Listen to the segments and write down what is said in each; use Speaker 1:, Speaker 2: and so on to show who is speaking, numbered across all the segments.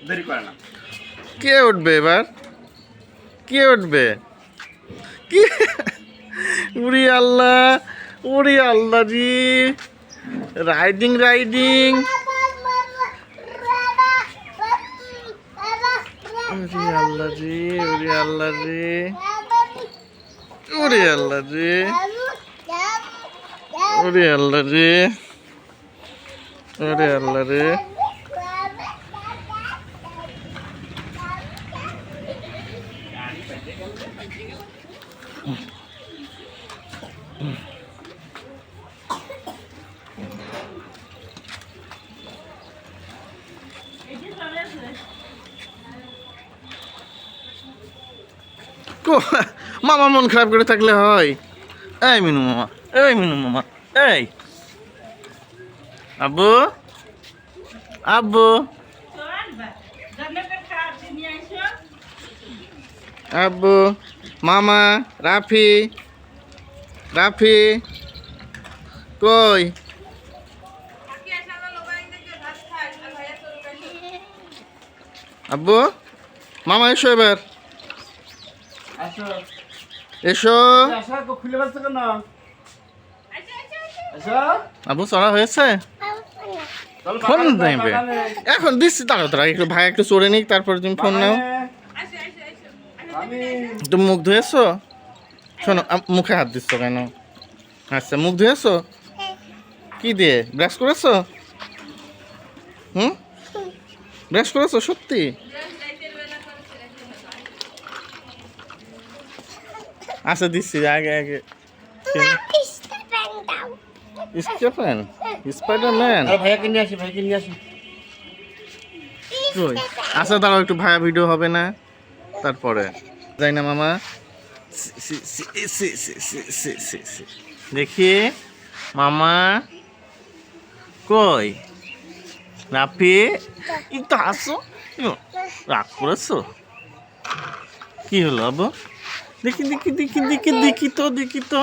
Speaker 1: দেরি করে না।
Speaker 2: কে উঠবে এবার? কে উঠবে? কি? উড়ি আল্লাহ, উড়ি আল্লাহ জি, রাইডিং রাইডিং। উড়ি আল্লাহ জি, উড়ি আল্লাহ জি, উড়ি আল্লাহ জি, উড়ি আল্লাহ জি, উড়ি আল্লাহ রে। মামা মন খারাপ করে থাকলে হয়? এই মিনু মামা, এই মিনু মামা, এই আব্বু, আব্বু, আব্বু, মামা, রাফি, রাফি কই? আব্বু, মামা এসো এবার, এসো। আব্বু চড়া হয়েছে? ফোন নেবে এখন, দিচ্ছি তাড়াতাড়ি, একটু ভাই একটু চড়ে নিক, তারপর তুমি ফোন নাও। তুমি মুখ ধুয়েছো? শোনো, মুখে হাত দিচ্ছ কেন? আচ্ছা, মুখ ধুয়েছো কি দিয়ে? ব্রাশ করেছো? ব্রাশ করেছো সত্যি? আচ্ছা দিচ্ছি, আগে আগে। স্টেফেন, স্পাইডারম্যান।
Speaker 1: ভাইয়াকে নিয়ে আসি, ভাইকে নিয়ে আসি।
Speaker 2: আচ্ছা দাঁড়াও, একটু ভাইয়া ভিডিও হবে না তারপরে? যাই না মামা, দেখি মামা কই? রাফি একটু আসো, রাগ করেছো? কি হলো আবু? দেখি দেখি দেখি দেখি দেখি তো, দেখি তো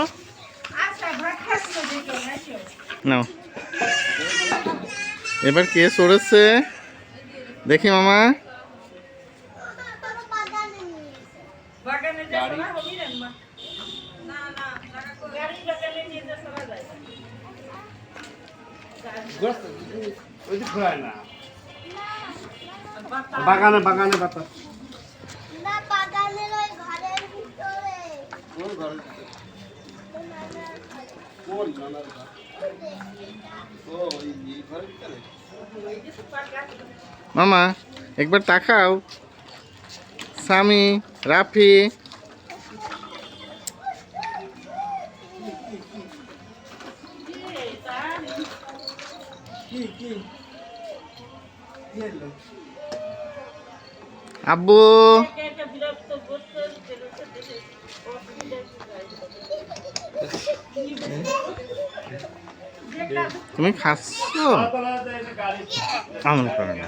Speaker 2: নাও। এবার কে চড়েছে দেখি মামা।
Speaker 1: বাগানে বাগানে বাতাস।
Speaker 2: মামা একবার তাকাও, সামি, রাফি, আব্বু, তুমি খাচ্ছ? এমন করে না।